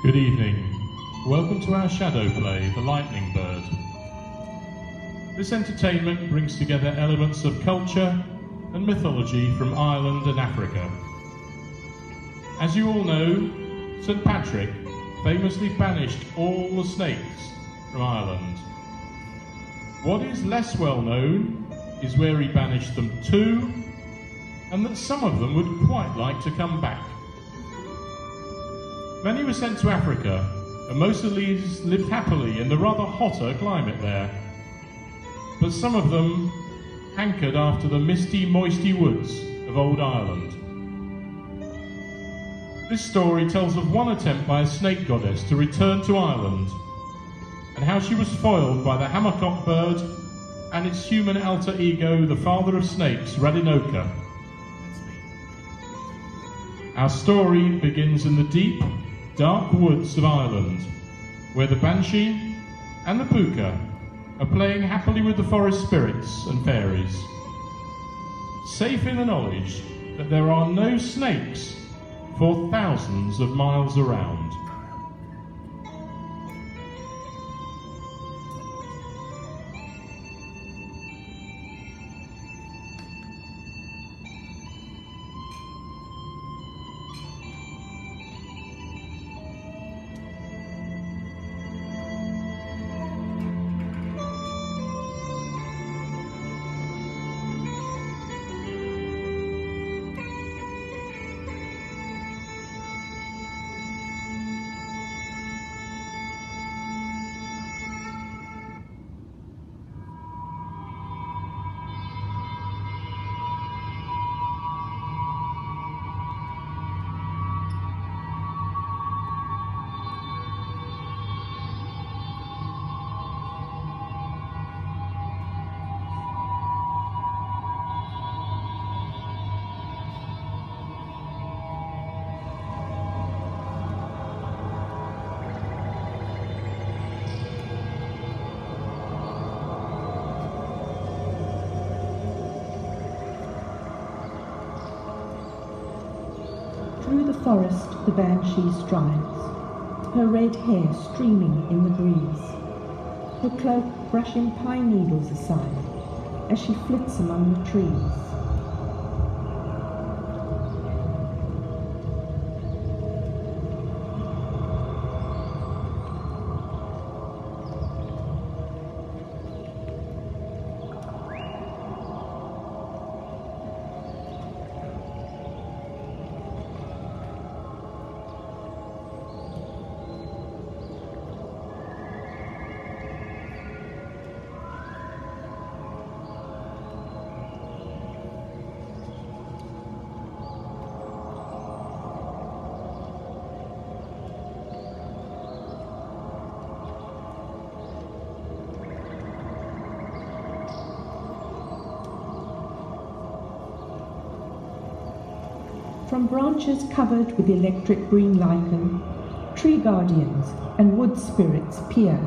Good evening. Welcome to our shadow play, The Lightning Bird. This entertainment brings together elements of culture and mythology from Ireland and Africa. As you all know, St. Patrick famously banished all the snakes from Ireland. What is less well known is where he banished them to, and that some of them would quite like to come back. Many were sent to Africa, and most of these lived happily in the rather hotter climate there. But some of them hankered after the misty, moisty woods of old Ireland. This story tells of one attempt by a snake goddess to return to Ireland, and how she was foiled by the Hamerkop Bird and its human alter ego, the father of snakes, Rradinokga. Our story begins in the deep, dark woods of Ireland, where the Banshee and the Púca are playing happily with the forest spirits and fairies, safe in the knowledge that there are no snakes for thousands of miles around. Through the forest the Banshee strides, her red hair streaming in the breeze, her cloak brushing pine needles aside as she flits among the trees. From branches covered with electric green lichen, tree guardians and wood spirits peer.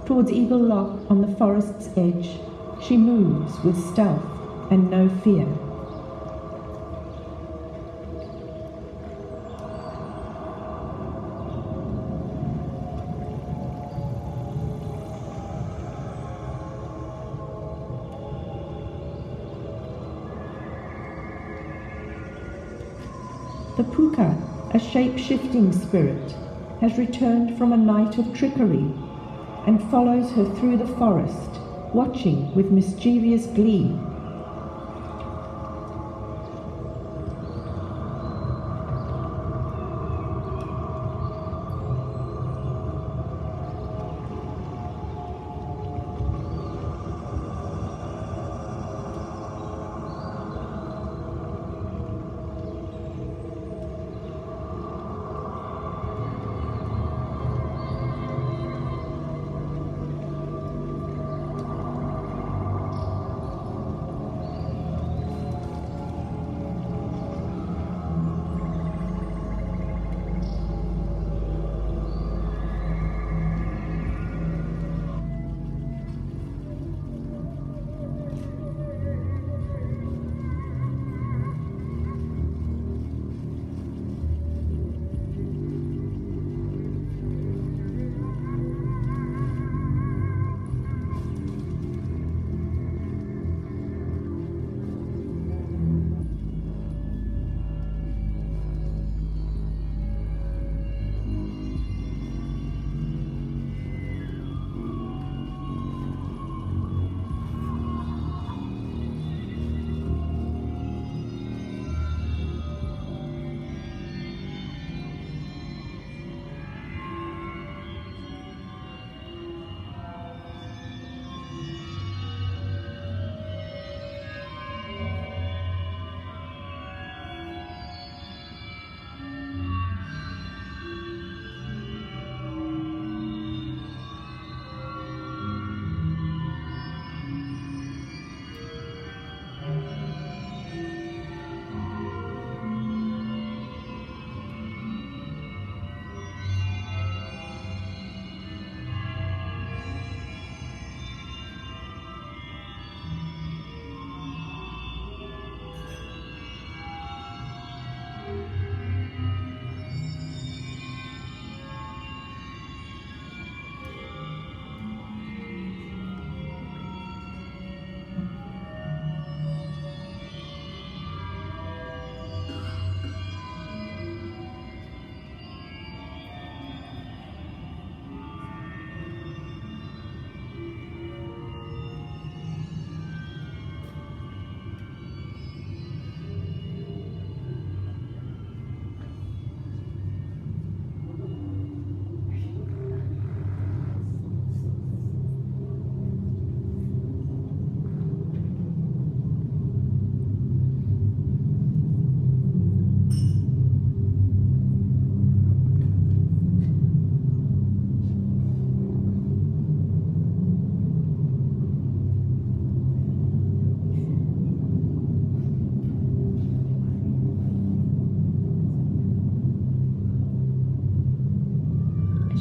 Towards Eagle Loch on the forest's edge, she moves with stealth and no fear. The Púca, a shape-shifting spirit, has returned from a night of trickery and follows her through the forest, watching with mischievous glee.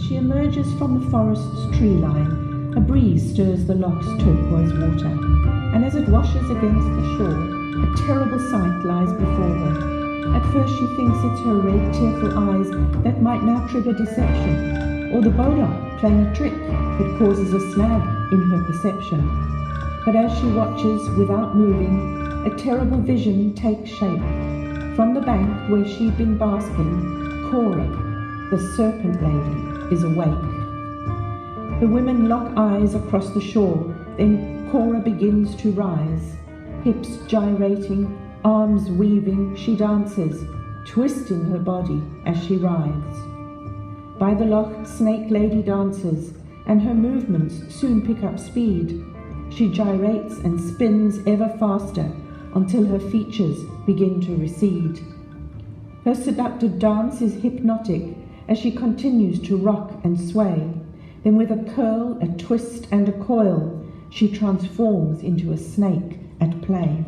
she emerges from the forest's tree line. A breeze stirs the loch's turquoise water, and as it washes against the shore, a terrible sight lies before her. At first she thinks it's her red, tearful eyes that might now trigger deception, or the bodach playing a trick that causes a snag in her perception. But as she watches without moving, a terrible vision takes shape. From the bank where she'd been basking, Cora, the serpent lady, is awake. The women lock eyes across the shore, then Cora begins to rise. Hips gyrating, arms weaving, she dances, twisting her body as she writhes. By the loch, Snake Lady dances, and her movements soon pick up speed. She gyrates and spins ever faster until her features begin to recede. Her seductive dance is hypnotic as she continues to rock and sway. Then with a curl, a twist and a coil, she transforms into a snake at play.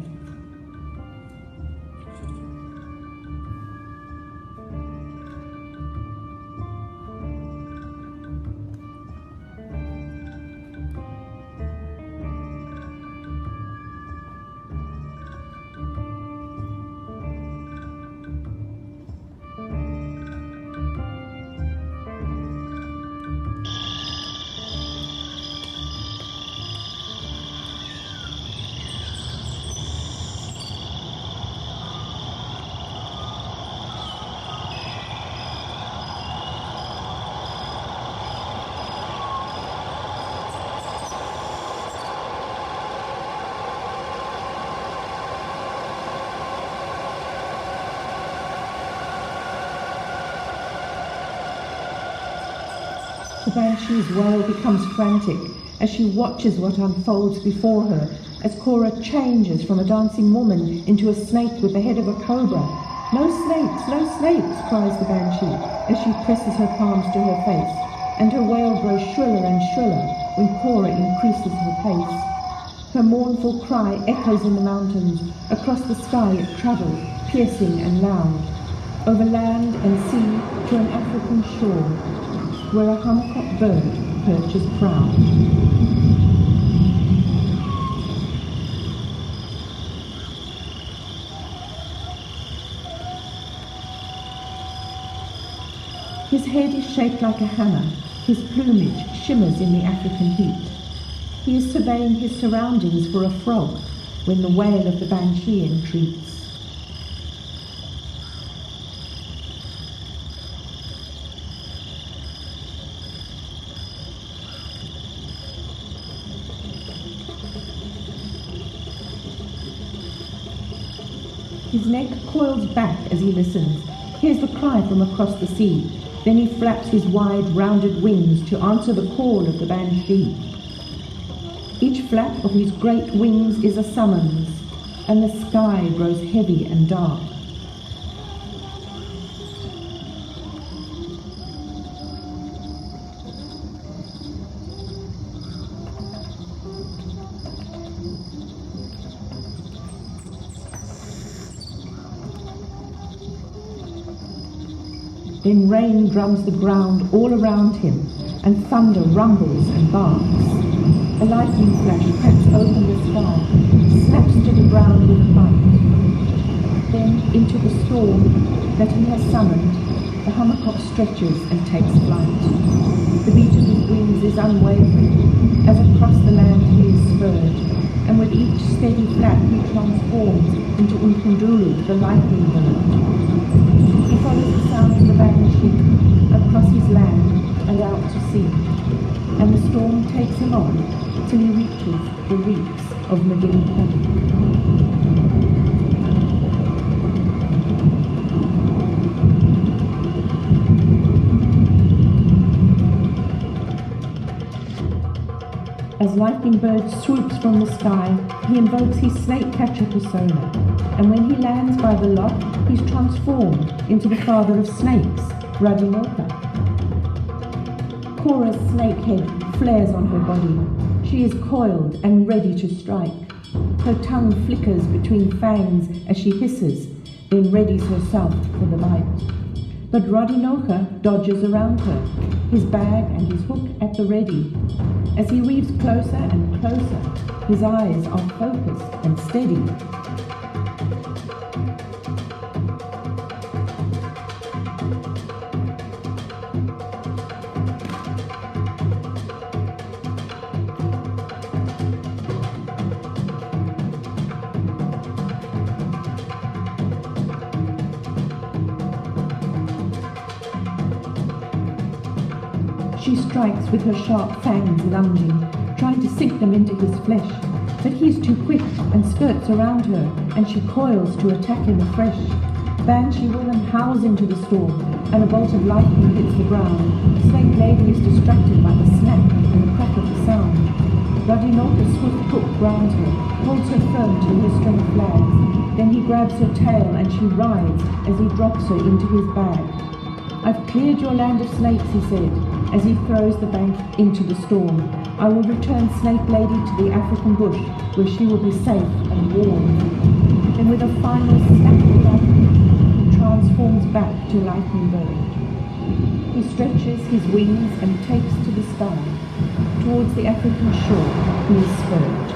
The Banshee's wail becomes frantic as she watches what unfolds before her, as Cora changes from a dancing woman into a snake with the head of a cobra. "No snakes, no snakes," cries the Banshee as she presses her palms to her face, and her wail grows shriller and shriller when Cora increases her pace. Her mournful cry echoes in the mountains. Across the sky it travels, piercing and loud, over land and sea to an African shore, where a Hamerkop bird perches proud. His head is shaped like a hammer, his plumage shimmers in the African heat. He is surveying his surroundings for a frog when the wail of the Banshee entreats. His neck coils back as he listens, hears the cry from across the sea. Then he flaps his wide, rounded wings to answer the call of the Banshee. Each flap of his great wings is a summons, and the sky grows heavy and dark. Then rain drums the ground all around him, and thunder rumbles and barks. A lightning flash cracks open the sky, snaps to the ground with a bite. Then, into the storm that he has summoned, the Hamerkop stretches and takes flight. The beat of his wings is unwavering, as across the land he is spurred, and with each steady flap he transforms into Unkundulu, the lightning bird. He follows the sound of the Banshee across his land and out to sea, and the storm takes him on till he reaches the reefs of Rradinokga. As Lightning Bird swoops from the sky, he invokes his snake catcher persona, and when he lands by the loch, he's transformed into the father of snakes, Rradinokga. Cora's snake head flares on her body. She is coiled and ready to strike. Her tongue flickers between fangs as she hisses, then readies herself for the bite. But Rradinokga dodges around her. his bag and his hook at the ready. As he weaves closer and closer, his eyes are focused and steady. She strikes with her sharp fangs, lunging, trying to sink them into his flesh. But he's too quick and skirts around her, and she coils to attack him afresh. Banshee woman howls into the storm, and a bolt of lightning hits the ground. Snake Lady is distracted by the snap and the crack of the sound. Rradinokga's swift hook grounds her, holds her firm to her string of flags. Then he grabs her tail, and she writhes as he drops her into his bag. "I've cleared your land of snakes," he said, as he throws the bank into the storm. "I will return Snake Lady to the African bush, where she will be safe and warm." Then with a final snap of the lightning, he transforms back to Lightning Bird. He stretches his wings and takes to the sky. Towards the African shore he is spurred.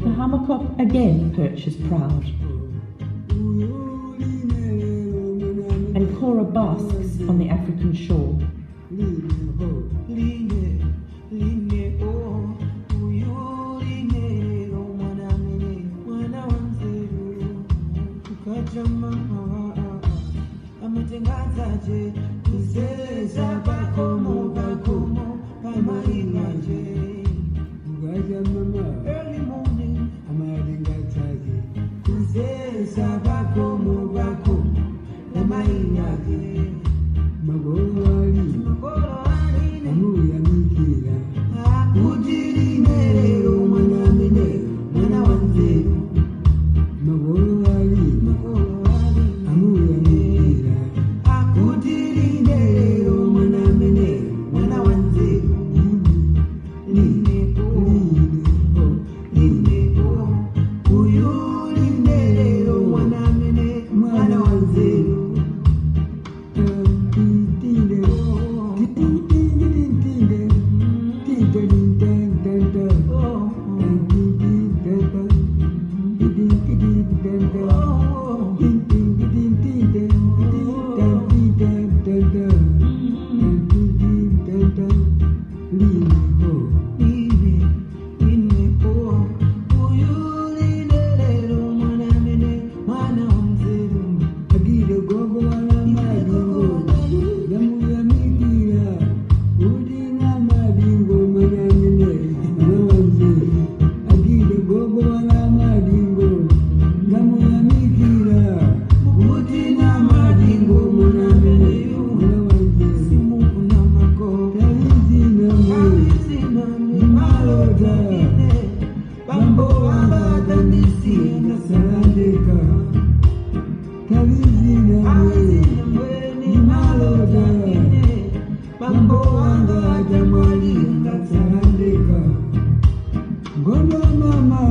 The Hamerkop again perches proud, and Cora basks on the African shore. Early morning, I'm adding that tag. Sabakomo bakomo, the Maina. Mama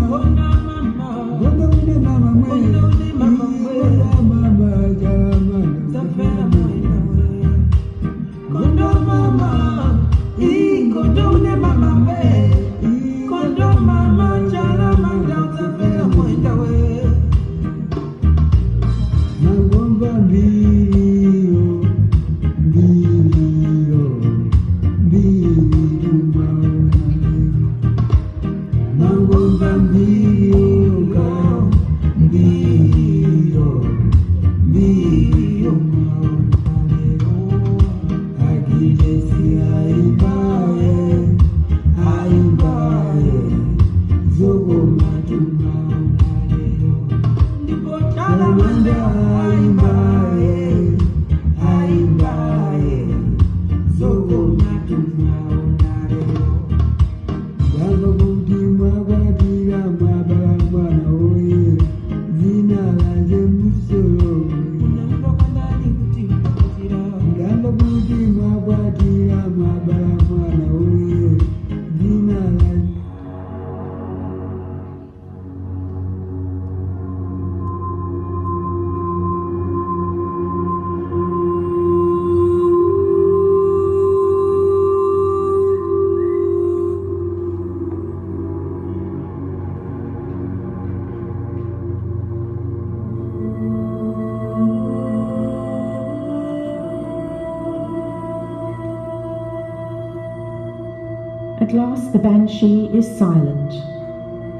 At last the Banshee is silent,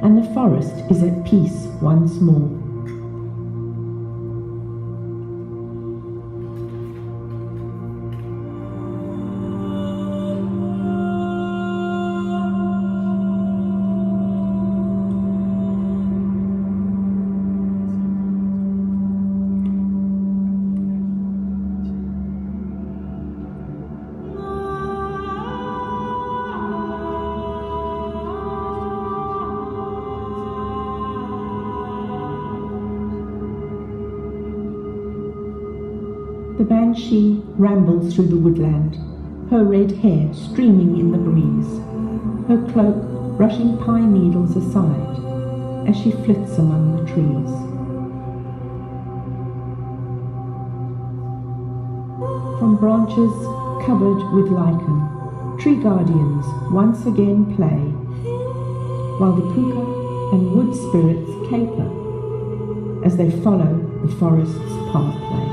and the forest is at peace once more. The Banshee rambles through the woodland, her red hair streaming in the breeze, her cloak brushing pine needles aside as she flits among the trees. From branches covered with lichen, tree guardians once again play, while the Púca and wood spirits caper as they follow the forest's pathway.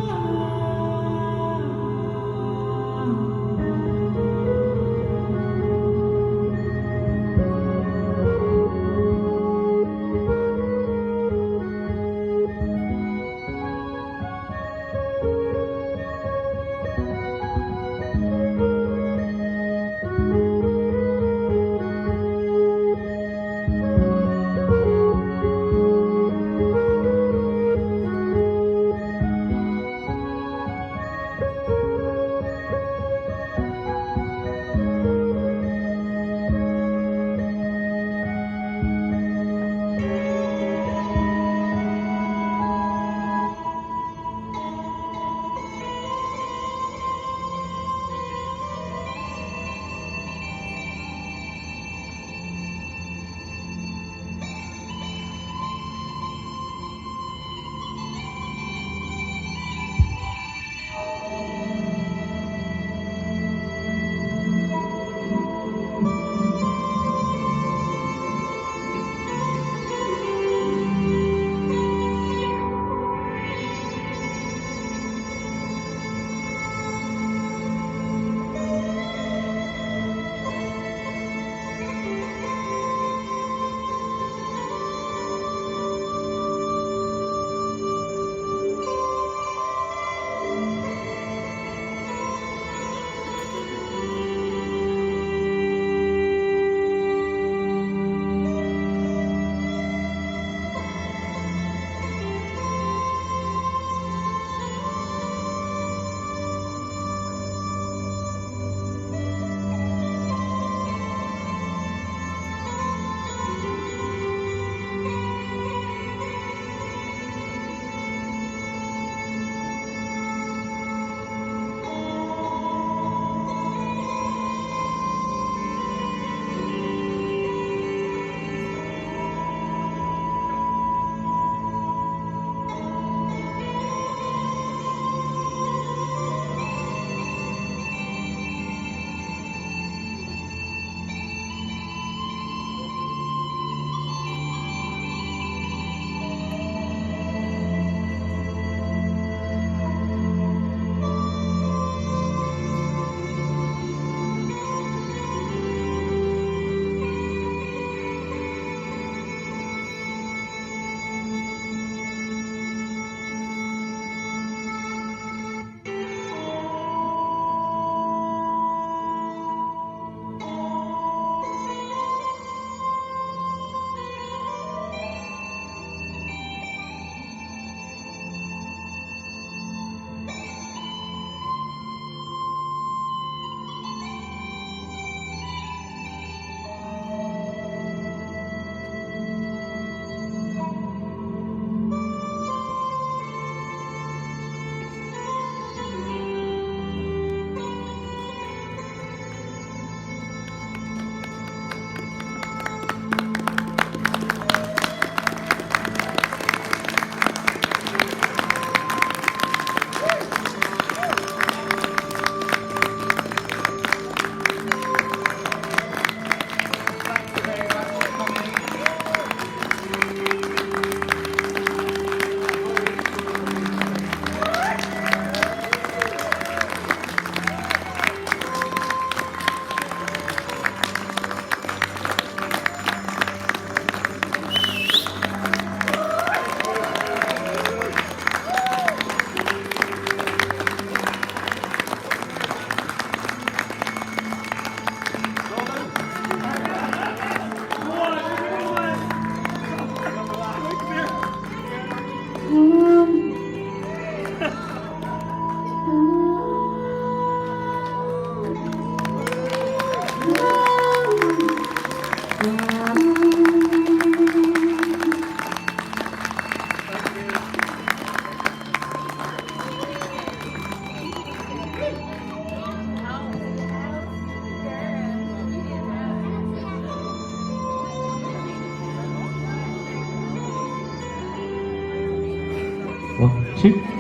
One, two.